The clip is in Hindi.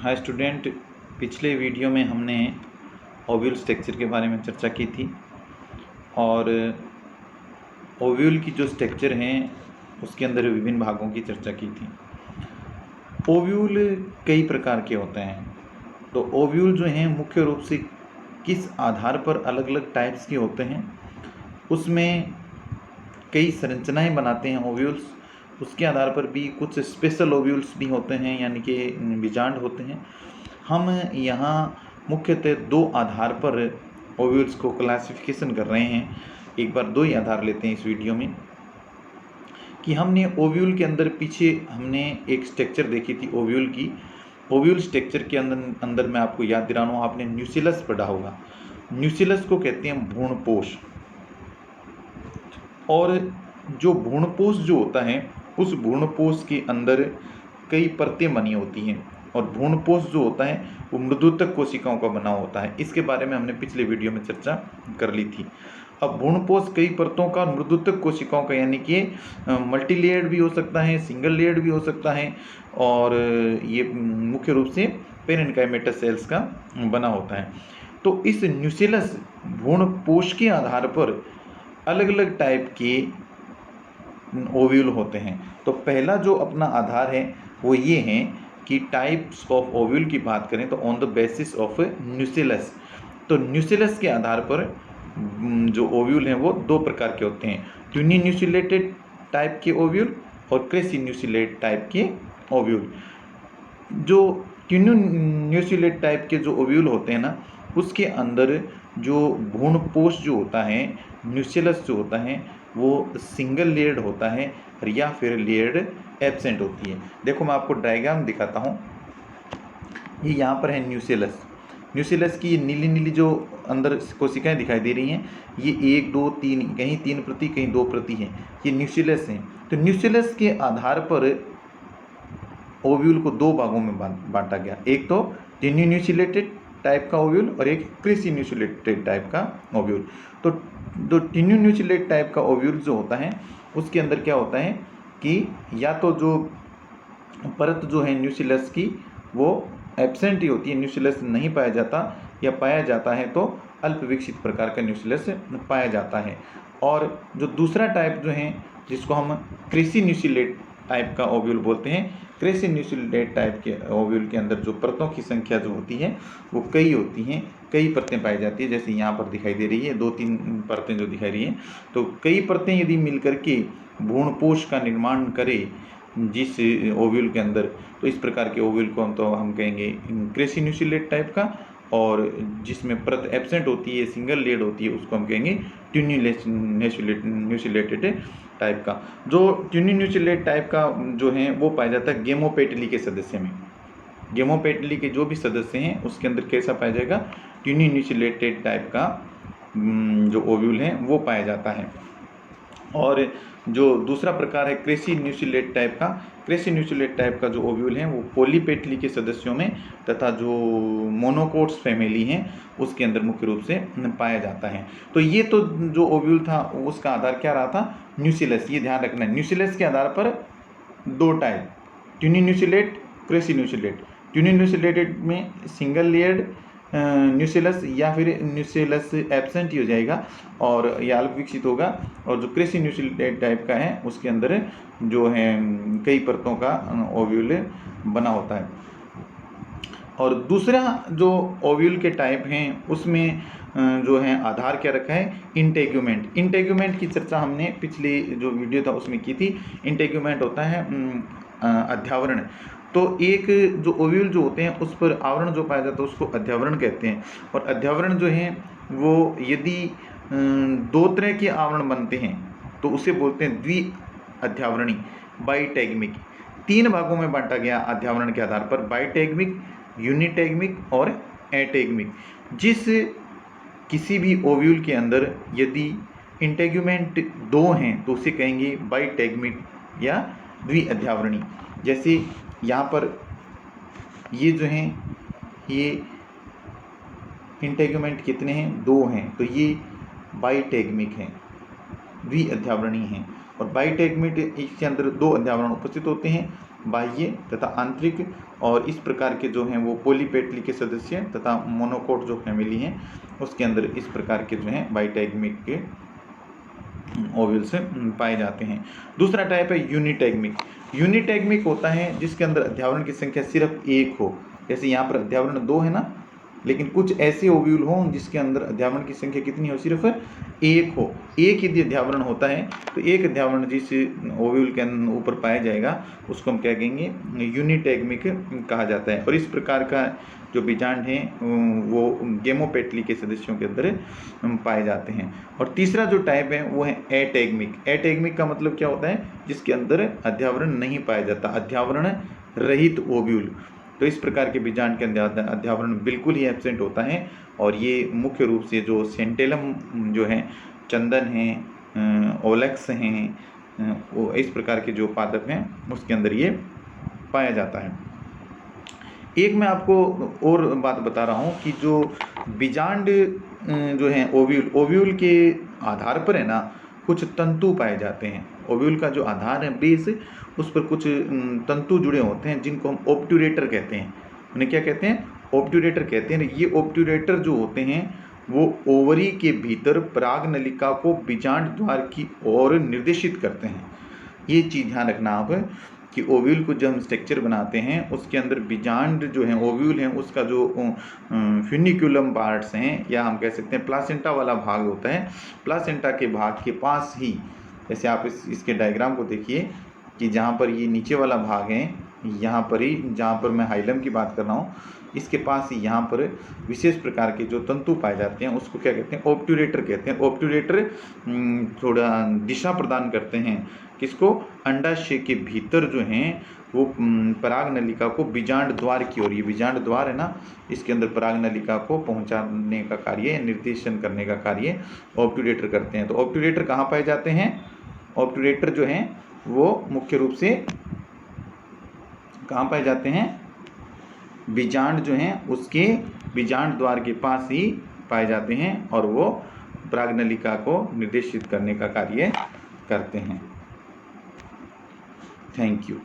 हाय स्टूडेंट, पिछले वीडियो में हमने ओव्यूल स्ट्रक्चर के बारे में चर्चा की थी और ओव्यूल की जो स्ट्रक्चर हैं उसके अंदर विभिन्न भागों की चर्चा की थी। ओव्यूल कई प्रकार के होते हैं। तो ओव्यूल जो हैं मुख्य रूप से किस आधार पर अलग अलग टाइप्स के होते हैं, उसमें कई संरचनाएं बनाते हैं ओव्यूल्स। उसके आधार पर भी कुछ स्पेशल ओव्यूल्स भी होते हैं, यानी कि बिजांड होते हैं। हम यहाँ मुख्यतः दो आधार पर ओव्यूल्स को क्लासिफिकेशन कर रहे हैं। एक बार दो ही आधार लेते हैं इस वीडियो में कि हमने ओव्यूल के अंदर पीछे हमने एक स्ट्रक्चर देखी थी ओव्यूल की। ओव्यूल स्ट्रक्चर के अंदर मैं आपको याद दिला रहा हूँ, आपने न्यूसिलस पढ़ा होगा। न्यूसिलस को कहते हैं भ्रूणपोष। और जो भ्रूणपोष जो होता है, उस भ्रूणपोष के अंदर कई परतें बनी होती हैं और भ्रूणपोष जो होता है वो मृदुतक कोशिकाओं का बना होता है। इसके बारे में हमने पिछले वीडियो में चर्चा कर ली थी। अब भ्रूणपोष कई परतों का और मृदुतक कोशिकाओं का, यानी कि मल्टी लेयर्ड भी हो सकता है, सिंगल लेयर्ड भी हो सकता है, और ये मुख्य रूप से पेरेन्काइमेटस सेल्स का बना होता है। तो इस न्यूसिलस भ्रूणपोष के आधार पर अलग अलग टाइप के ओव्यूल होते हैं। तो पहला जो अपना आधार है वो ये है कि टाइप्स ऑफ ओव्यूल की बात करें तो ऑन द बेसिस ऑफ न्यूसिलस। तो न्यूसिलस के आधार पर जो ओव्यूल हैं वो दो प्रकार के होते हैं, ट्यूनिन्यूसिलेटेड टाइप के ओव्यूल और क्रेसिन्यूसिलेट टाइप के ओव्यूल। जो ट्यूनिन्यूसिलेट टाइप के जो ओव्यूल होते हैं ना, उसके अंदर जो भ्रूणपोष जो होता है, न्यूसिलस जो होता है, वो सिंगल लेयर्ड होता है या फिर लेयर्ड एब्सेंट होती है। देखो मैं आपको डायग्राम दिखाता हूँ। ये यहाँ पर है न्यूसिलस। न्यूसिलस की नीली नीली जो अंदर कोशिकाएं दिखाई दे रही हैं, ये 1 2 3, कहीं 3 प्रति कहीं 2 प्रति हैं, ये न्यूसिलस हैं। तो न्यूसिलस के आधार पर ओव्यूल को दो भागों में बांटा गया। एक तो ट्यूनिन्यूसिलेटेड टाइप का ओव्यूल और एक क्रेसिन्यूसिलेटेड टाइप का ओव्यूल। तो जो ट्यूनिन्यूसिलेटेड टाइप का ओव्यूल जो होता है, उसके अंदर क्या होता है कि या तो जो परत जो है न्यूसिलस की वो एब्सेंट ही होती है, न्यूसिलस नहीं पाया जाता, या पाया जाता है तो अल्प विकसित प्रकार का न्यूसिलस पाया जाता है। और जो दूसरा टाइप जो है जिसको हम क्रेसिन्यूसिलेट टाइप का ओव्यूल बोलते हैं, क्रेसिन्यूसिलेट टाइप के ओव्यूल के अंदर जो परतों की संख्या जो होती है वो कई होती हैं, कई परतें पाई जाती है। जैसे यहाँ पर दिखाई दे रही है 2-3 परतें जो दिखाई रही हैं। तो कई परतें यदि मिलकर के भ्रूणपोष का निर्माण करे जिस ओव्यूल के अंदर, तो इस प्रकार के ओव्यूल को हम कहेंगे क्रेसिन्यूसिलेट टाइप का, और जिसमें परत एब्सेंट होती है, सिंगल लेयर्ड होती है, उसको हम कहेंगे ट्यूनिन्यूसिलेटेड टाइप का। जो ट्यूनिन्यूसिलेट टाइप का जो है वो पाया जाता है गेमोपेटली के सदस्य में। गेमोपेटली के जो भी सदस्य हैं उसके अंदर कैसा पाया जाएगा, ट्यूनिन्यूसिलेटेड टाइप का जो ओव्यूल है वो पाया जाता है। और जो दूसरा प्रकार है क्रेसिन्यूसिलेट टाइप का, क्रेसिन्यूसिलेट टाइप का जो ओव्यूल है वो पॉलीपेटली के सदस्यों में तथा जो मोनोकोट्स फैमिली हैं उसके अंदर मुख्य रूप से पाया जाता है। तो ये तो जो ओव्यूल था उसका आधार क्या रहा था, न्यूसिलस। ये ध्यान रखना है, न्यूसिलस के आधार पर दो टाइप, ट्यूनिन्यूसिलेट, क्रेसिन्यूसिलेट। ट्यूनिन्यूसिलेटेड में सिंगल लेयर्ड न्यूसिलस या फिर न्यूसिलस एब्सेंट ही हो जाएगा और यह अल्प विकसित होगा। और जो क्रेसिन्यूसिलेट टाइप का है उसके अंदर जो है कई परतों का ओव्यूल बना होता है। और दूसरा जो ओव्यूल के टाइप हैं उसमें जो है आधार क्या रखा है, इंटेग्यूमेंट। इंटेग्यूमेंट की चर्चा हमने पिछली जो वीडियो था उसमें की थी। इंटेग्यूमेंट होता है अध्यावरण। तो एक जो ओव्यूल जो होते हैं उस पर आवरण जो पाया जाता है उसको अध्यावरण कहते हैं। और अध्यावरण जो है वो यदि दो तरह के आवरण बनते हैं तो उसे बोलते हैं द्वि अध्यावरणी, बाइटेग्मिक। 3 भागों में बांटा गया अध्यावरण के आधार पर, बाइटेग्मिक, यूनिटेग्मिक और एटेग्मिक। जिस किसी भी ओव्यूल के अंदर यदि इंटेग्यूमेंट 2 हैं तो उसे कहेंगे बाइटेग्मिक या द्वि अध्यावरणी। जैसे यहाँ पर ये जो हैं ये इंटेग्यूमेंट कितने हैं, 2 हैं, तो ये बाइटेग्मिक हैं, द्वि अध्यावरणी हैं। और बाइटेग्मिक इसके अंदर 2 अध्यावरण उपस्थित होते हैं बाह्य तथा आंतरिक, और इस प्रकार के जो हैं वो पॉलीपेटली के सदस्य तथा मोनोकोट जो फैमिली हैं उसके अंदर इस प्रकार के जो हैं बाइटैगमिक के ओव्यूल्स पाए जाते हैं। दूसरा टाइप है यूनिटैगमिक। यूनिटैगमिक होता है जिसके अंदर अध्यावरण की संख्या सिर्फ एक हो, जैसे यहाँ पर अध्यावरण 2 है ना, लेकिन कुछ ऐसे ओव्यूल हों जिसके अंदर अध्यावरण की संख्या कितनी हो, सिर्फ एक हो। एक यदि अध्यावरण होता है तो एक अध्यावरण जिस ओव्यूल के ऊपर पाया जाएगा उसको हम क्या कहेंगे, यूनिटैगमिक कहा जाता है। और इस प्रकार का जो बीजांड हैं वो गेमोपेटली के सदस्यों के अंदर पाए जाते हैं। और तीसरा जो टाइप है वो है एटैगमिक। एटैगमिक का मतलब क्या होता है, जिसके अंदर अध्यावरण नहीं पाया जाता, अध्यावरण रहित ओव्यूल। तो इस प्रकार के बीजांड के अंदर अध्यावरण बिल्कुल ही एब्सेंट होता है, और ये मुख्य रूप से जो सेंटेलम जो है, चंदन हैं, ओलेक्स हैं, वो इस प्रकार के जो पादप हैं उसके अंदर ये पाया जाता है। एक मैं आपको और बात बता रहा हूँ कि जो बीजांड जो हैं ओव्यूल के आधार पर है ना कुछ तंतु पाए जाते हैं। ओव्यूल का जो आधार है बेस, उस पर कुछ तंतु जुड़े होते हैं जिनको हम ऑब्ट्यूरेटर कहते हैं। उन्हें क्या कहते हैं, ऑब्ट्यूरेटर कहते हैं। ये ऑब्ट्यूरेटर जो होते हैं वो ओवरी के भीतर पराग नलिका को बीजांड द्वार की ओर निर्देशित करते हैं। ये चीज़ ध्यान रखना आप कि ओव्यूल को जब हम स्ट्रक्चर बनाते हैं उसके अंदर बीजांड जो है ओव्यूल हैं उसका जो फ्यूनिक्यूलम पार्ट्स हैं, या हम कह सकते हैं प्लासेंटा वाला भाग होता है, प्लासेंटा के भाग के पास ही, जैसे आप इसके डायग्राम को देखिए कि जहाँ पर ये नीचे वाला भाग है, यहाँ पर ही जहाँ पर मैं हाइलम की बात कर रहा हूँ, इसके पास ही यहाँ पर विशेष प्रकार के जो तंतु पाए जाते हैं उसको क्या कहते हैं, ऑब्ट्यूरेटर कहते हैं। ऑब्ट्यूरेटर थोड़ा दिशा प्रदान करते हैं किसको, अंडाशय के भीतर जो हैं वो पराग नलिका को बीजांड द्वार की ओर, ये बीजांड द्वार है ना, इसके अंदर पराग नलिका को पहुंचाने का कार्य, निर्देशन करने का कार्य ऑब्ट्यूरेटर करते हैं। तो ऑब्ट्यूरेटर कहाँ पाए जाते हैं, ऑब्ट्यूरेटर जो हैं वो मुख्य रूप से कहाँ पाए जाते हैं, बीजांड जो हैं उसके बीजांड द्वार के पास ही पाए जाते हैं, और वो पराग नलिका को निर्देशित करने का कार्य करते हैं। Thank you.